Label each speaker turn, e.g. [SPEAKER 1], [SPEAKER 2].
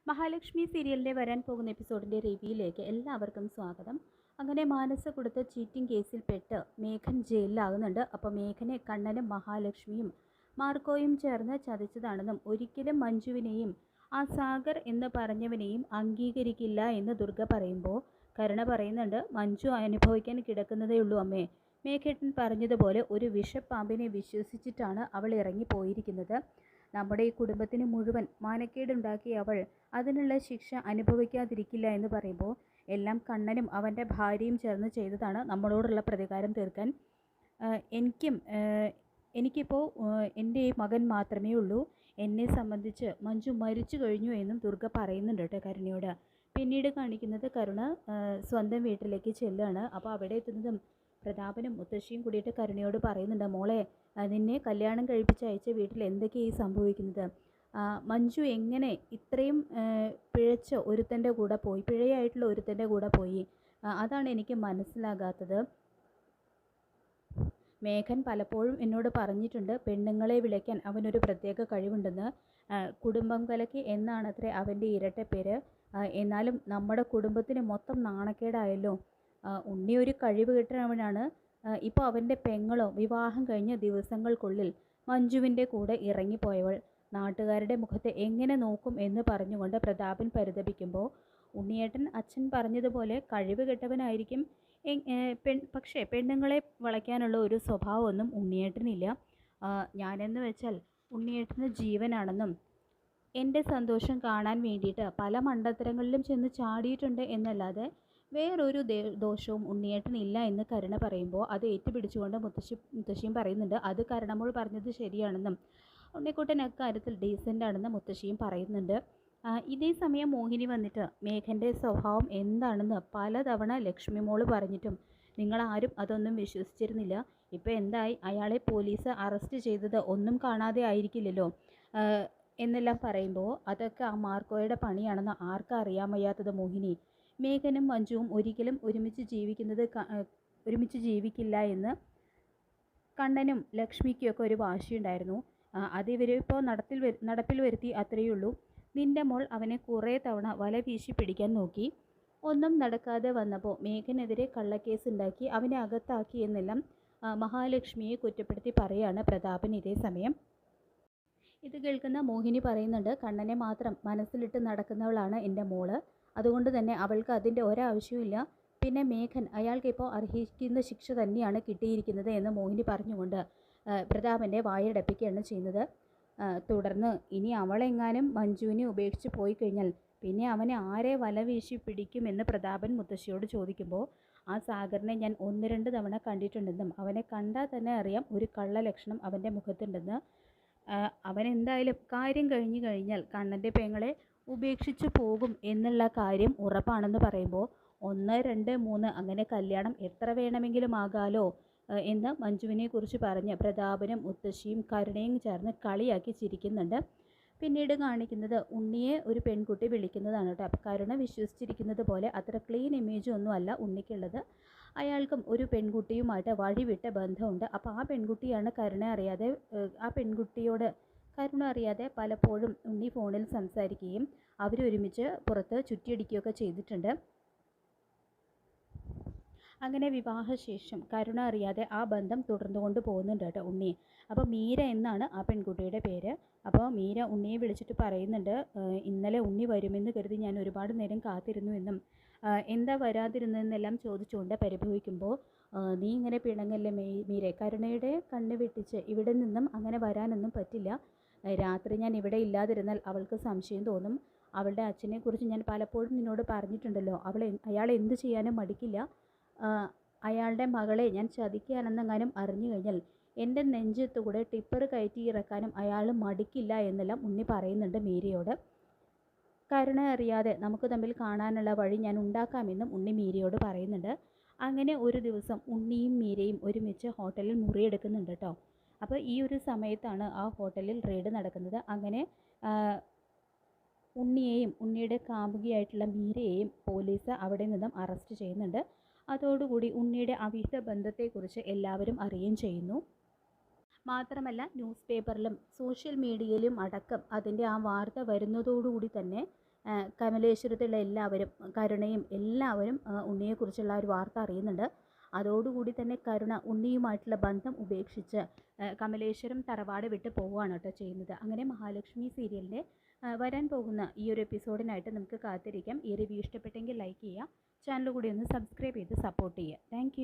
[SPEAKER 1] മഹാലക്ഷ്മി സീരിയലിൻ്റെ വരാൻ പോകുന്ന എപ്പിസോഡിൻ്റെ റിവ്യൂയിലേക്ക് എല്ലാവർക്കും സ്വാഗതം. അങ്ങനെ മാനസ കൊടുത്ത ചീറ്റിംഗ് കേസിൽ പെട്ട് മേഘൻ ജയിലിലാകുന്നുണ്ട്. അപ്പോൾ മേഘനെ കണ്ണനും മഹാലക്ഷ്മിയും മാർക്കോയും ചേർന്ന് ചതിച്ചതാണെന്നും ഒരിക്കലും മഞ്ജുവിനെയും ആ സാഗർ എന്ന് പറഞ്ഞവനെയും അംഗീകരിക്കില്ല എന്ന് ദുർഗ പറയുമ്പോൾ കരുണ പറയുന്നുണ്ട്, മഞ്ജു അനുഭവിക്കാൻ കിടക്കുന്നതേ ഉള്ളൂ അമ്മേ. മേഘേട്ടൻ പറഞ്ഞതുപോലെ ഒരു വിഷപ്പാമ്പിനെ വിശ്വസിച്ചിട്ടാണ് അവൾ ഇറങ്ങിപ്പോയിരിക്കുന്നത്. നമ്മുടെ ഈ കുടുംബത്തിന് മുഴുവൻ മാനക്കേടുണ്ടാക്കിയ അവൾ അതിനുള്ള ശിക്ഷ അനുഭവിക്കാതിരിക്കില്ല എന്ന് പറയുമ്പോൾ എല്ലാം കണ്ണനും അവൻ്റെ ഭാര്യയും ചേർന്ന് ചെയ്തതാണ് നമ്മളോടുള്ള പ്രതികാരം തീർക്കാൻ. എനിക്കിപ്പോൾ എൻ്റെ ഈ മകൻ മാത്രമേ ഉള്ളൂ. എന്നെ സംബന്ധിച്ച് മഞ്ജു മരിച്ചു കഴിഞ്ഞു എന്നും ദുർഗ പറയുന്നുണ്ട് കേട്ടോ കരുണയോട്. പിന്നീട് കാണിക്കുന്നത് കരുണ സ്വന്തം വീട്ടിലേക്ക് ചെല്ലുകയാണ്. അപ്പോൾ അവിടെ എത്തുന്നതും പ്രതാപനും മുത്തശ്ശിയും കൂടിയിട്ട് കരുണയോട് പറയുന്നുണ്ട്, മോളെ, നിന്നെ കല്യാണം കഴിപ്പിച്ച് അയച്ച വീട്ടിൽ എന്തൊക്കെയാണ് ഈ സംഭവിക്കുന്നത്? മഞ്ജു എങ്ങനെ ഇത്രയും പിഴച്ച ഒരുത്തൻ്റെ കൂടെ പോയി, പിഴയായിട്ടുള്ള ഒരുത്തൻ്റെ കൂടെ പോയി? അതാണ് എനിക്ക് മനസ്സിലാകാത്തത്. മേഘൻ പലപ്പോഴും എന്നോട് പറഞ്ഞിട്ടുണ്ട്, പെണ്ണുങ്ങളെ വിളിക്കാൻ അവനൊരു പ്രത്യേക കഴിവുണ്ടെന്ന്. കുടുംബം കലക്കി എന്നാണത്രേ അവൻ്റെ ഇരട്ട പേര്. എന്നാലും നമ്മുടെ കുടുംബത്തിന് മൊത്തം നാണക്കേടായല്ലോ. ഉണ്ണി ഒരു കഴിവ് കിട്ടുന്നവനാണ്. ഇപ്പോൾ അവൻ്റെ പെങ്ങളോ വിവാഹം കഴിഞ്ഞ ദിവസങ്ങൾക്കുള്ളിൽ മഞ്ജുവിൻ്റെ കൂടെ ഇറങ്ങിപ്പോയവൾ. നാട്ടുകാരുടെ മുഖത്തെ എങ്ങനെ നോക്കും എന്ന് പറഞ്ഞുകൊണ്ട് പ്രതാപൻ പരിതപിക്കുമ്പോൾ ഉണ്ണിയേട്ടൻ അച്ഛൻ പറഞ്ഞതുപോലെ കഴിവ് കെട്ടവനായിരിക്കും, പക്ഷേ പെണ്ണുങ്ങളെ വളയ്ക്കാനുള്ള ഒരു സ്വഭാവമൊന്നും ഉണ്ണിയേട്ടനില്ല. ഞാനെന്ന് വെച്ചാൽ ഉണ്ണിയേട്ടന് ജീവനാണെന്നും എൻ്റെ സന്തോഷം കാണാൻ വേണ്ടിയിട്ട് പല മണ്ടത്തരങ്ങളിലും ചെന്ന് ചാടിയിട്ടുണ്ട് എന്നല്ലാതെ വേറൊരു ദോഷവും ഉണ്ണിയേട്ടനില്ല എന്ന് കരുണ പറയുമ്പോൾ അത് ഏറ്റുപിടിച്ചുകൊണ്ട് മുത്തശ്ശിയും പറയുന്നുണ്ട്, അത് കരുണമോൾ പറഞ്ഞത് ശരിയാണെന്നും ഉണ്ണിക്കുട്ടൻ അക്കാര്യത്തിൽ ഡീസൻ്റ് ആണെന്ന് മുത്തശ്ശിയും പറയുന്നുണ്ട്. ഇതേ സമയം മോഹിനി വന്നിട്ട് മേഘൻ്റെ സ്വഭാവം എന്താണെന്ന് പലതവണ ലക്ഷ്മി മോള് പറഞ്ഞിട്ടും നിങ്ങളാരും അതൊന്നും വിശ്വസിച്ചിരുന്നില്ല. ഇപ്പോൾ എന്തായി? അയാളെ പോലീസ് അറസ്റ്റ് ചെയ്തത് ഒന്നും കാണാതെ ആയിരിക്കില്ലല്ലോ എന്നെല്ലാം പറയുമ്പോൾ അതൊക്കെ ആ മാർക്കോയുടെ പണിയാണെന്ന് ആർക്കും അറിയാൻ വയ്യാത്തത് മോഹിനി. മേഘനും മഞ്ജുവും ഒരിക്കലും ഒരുമിച്ച് ജീവിക്കില്ല എന്ന് കണ്ണനും ലക്ഷ്മിക്കൊക്കെ ഒരു വാശിയുണ്ടായിരുന്നു. അതിവരിപ്പോൾ നടപ്പിൽ വരുത്തി, അത്രയേ ഉള്ളൂ. നിൻ്റെ മോൾ അവനെ കുറേ തവണ വല വീശി പിടിക്കാൻ നോക്കി. ഒന്നും നടക്കാതെ വന്നപ്പോൾ മേഘനെതിരെ കള്ളക്കേസ് ഉണ്ടാക്കി അവനെ അകത്താക്കി എന്നെല്ലാം മഹാലക്ഷ്മിയെ കുറ്റപ്പെടുത്തി പറയുകയാണ് പ്രതാപൻ ഇതേ സമയം. ഇത് കേൾക്കുന്ന മോഹിനി പറയുന്നുണ്ട്, കണ്ണനെ മാത്രം മനസ്സിലിട്ട് നടക്കുന്നവളാണ് എൻ്റെ മോള്. അതുകൊണ്ട് തന്നെ അവൾക്ക് അതിൻ്റെ ഒരാവശ്യവുമില്ല. പിന്നെ മേഘൻ അയാൾക്കിപ്പോൾ അർഹിക്കുന്ന ശിക്ഷ തന്നെയാണ് കിട്ടിയിരിക്കുന്നത് എന്ന് മോഹിനി പറഞ്ഞുകൊണ്ട് പ്രതാപൻ്റെ വായടപ്പിക്കുകയാണ് ചെയ്യുന്നത്. തുടർന്ന് ഇനി അവളെങ്ങാനും മഞ്ജുവിനെ ഉപേക്ഷിച്ച് പോയി കഴിഞ്ഞാൽ പിന്നെ അവനെ ആരെ വല വീശി പിടിക്കുമെന്ന് പ്രതാപൻ മുത്തശ്ശിയോട് ചോദിക്കുമ്പോൾ ആ സാഗറിനെ ഞാൻ 1-2 തവണ കണ്ടിട്ടുണ്ടെന്നും അവനെ കണ്ടാൽ തന്നെ അറിയാം ഒരു കള്ള ലക്ഷണം അവൻ്റെ മുഖത്തുണ്ടെന്ന്. അവൻ എന്തായാലും കാര്യം കഴിഞ്ഞു കഴിഞ്ഞാൽ കണ്ണൻ്റെ പെങ്ങളെ ഉപേക്ഷിച്ച് പോകും എന്നുള്ള കാര്യം ഉറപ്പാണെന്ന് പറയുമ്പോൾ 1, 2, 3 അങ്ങനെ കല്യാണം എത്ര വേണമെങ്കിലും ആകാലോ എന്ന് മഞ്ജുവിനെ കുറിച്ച് പറഞ്ഞ് പ്രതാപനും മുത്തശ്ശിയും കരുണയും ചേർന്ന് കളിയാക്കി ചിരിക്കുന്നുണ്ട്. പിന്നീട് കാണിക്കുന്നത് ഉണ്ണിയെ ഒരു പെൺകുട്ടി വിളിക്കുന്നതാണ് കേട്ടോ. അപ്പോൾ കരുണ വിശ്വസിച്ചിരിക്കുന്നത് പോലെ അത്ര ക്ലീൻ ഇമേജ് ഒന്നുമല്ല ഉണ്ണിക്കുള്ളത്. അയാൾക്കും ഒരു പെൺകുട്ടിയുമായിട്ട് വഴിവിട്ട ബന്ധമുണ്ട്. അപ്പോൾ ആ പെൺകുട്ടിയാണ് ആ പെൺകുട്ടിയോട് കരുണ അറിയാതെ പലപ്പോഴും ഉണ്ണി ഫോണിൽ സംസാരിക്കുകയും അവരൊരുമിച്ച് പുറത്ത് ചുറ്റിയടിക്കുകയൊക്കെ ചെയ്തിട്ടുണ്ട്. അങ്ങനെ വിവാഹശേഷം കരുണ അറിയാതെ ആ ബന്ധം തുടർന്നുകൊണ്ട് പോകുന്നുണ്ട് കേട്ടോ ഉണ്ണി. അപ്പോൾ മീര എന്നാണ് ആ പെൺകുട്ടിയുടെ പേര്. അപ്പോൾ മീര ഉണ്ണിയെ വിളിച്ചിട്ട് പറയുന്നുണ്ട്, ഇന്നലെ ഉണ്ണി വരുമെന്ന് കരുതി ഞാൻ ഒരുപാട് നേരം കാത്തിരുന്നു എന്നും എന്താ വരാതിരുന്നതെന്നെല്ലാം ചോദിച്ചുകൊണ്ട് പരിഭവിക്കുമ്പോൾ നീ ഇങ്ങനെ പിണങ്ങല്ലേ മീരെ, കരുണയുടെ കണ്ണ് വെട്ടിച്ച് ഇവിടെ നിന്നും അങ്ങനെ വരാനൊന്നും പറ്റില്ല. രാത്രി ഞാൻ ഇവിടെ ഇല്ലാതിരുന്നാൽ അവൾക്ക് സംശയം തോന്നും. അവളുടെ അച്ഛനെക്കുറിച്ച് ഞാൻ പലപ്പോഴും നിന്നോട് പറഞ്ഞിട്ടുണ്ടല്ലോ. അയാൾ എന്ത് ചെയ്യാനും മടിക്കില്ല. അയാളുടെ മകളെ ഞാൻ ചതിക്കാനെന്നെങ്ങാനും അറിഞ്ഞു കഴിഞ്ഞാൽ എൻ്റെ നെഞ്ചത്തുകൂടെ ടിപ്പർ കയറ്റി ഇറക്കാനും അയാൾ മടിക്കില്ല എന്നെല്ലാം ഉണ്ണി പറയുന്നുണ്ട് മീരയോട്. കരുണ അറിയാതെ നമുക്ക് തമ്മിൽ കാണാനുള്ള വഴി ഞാൻ ഉണ്ടാക്കാമെന്നും ഉണ്ണി മീരയോട് പറയുന്നുണ്ട്. അങ്ങനെ ഒരു ദിവസം ഉണ്ണിയും മീരയും ഒരുമിച്ച് ഹോട്ടലിൽ മുറിയെടുക്കുന്നുണ്ട് കേട്ടോ. അപ്പോൾ ഈ ഒരു സമയത്താണ് ആ ഹോട്ടലിൽ റെയ്ഡ് നടക്കുന്നത്. അങ്ങനെ ഉണ്ണിയെയും ഉണ്ണിയുടെ കാമുകിയായിട്ടുള്ള മീരയെയും പോലീസ് അവിടെ നിന്നും അറസ്റ്റ് ചെയ്യുന്നുണ്ട്. അതോടുകൂടി ഉണ്ണിയുടെ അവിഹിത ബന്ധത്തെക്കുറിച്ച് എല്ലാവരും അറിയുകയും ചെയ്യുന്നു. മാത്രമല്ല ന്യൂസ് പേപ്പറിലും സോഷ്യൽ മീഡിയയിലും അടക്കം അതിൻ്റെ ആ വാർത്ത വരുന്നതോടുകൂടി തന്നെ കമലേശ്വരത്തുള്ള എല്ലാവരും, കരുണയും എല്ലാവരും ഉണ്ണിയെക്കുറിച്ചുള്ള ഒരു വാർത്ത അറിയുന്നുണ്ട്. അതോടുകൂടി തന്നെ കരുണ ഉണ്ണിയുമായിട്ടുള്ള ബന്ധം ഉപേക്ഷിച്ച് കമലേശ്വരം തറവാട് വിട്ട് പോവുകയാണ് കേട്ടോ ചെയ്യുന്നത്. അങ്ങനെ മഹാലക്ഷ്മി സീരിയലിൻ്റെ വരാൻ പോകുന്ന ഈ ഒരു എപ്പിസോഡിനായിട്ട് നമുക്ക് കാത്തിരിക്കാം. ഈ റിവ്യൂ ഇഷ്ടപ്പെട്ടെങ്കിൽ ലൈക്ക് ചെയ്യുക, ചാനൽ കൂടി ഒന്ന് സബ്സ്ക്രൈബ് ചെയ്ത് സപ്പോർട്ട് ചെയ്യുക. താങ്ക്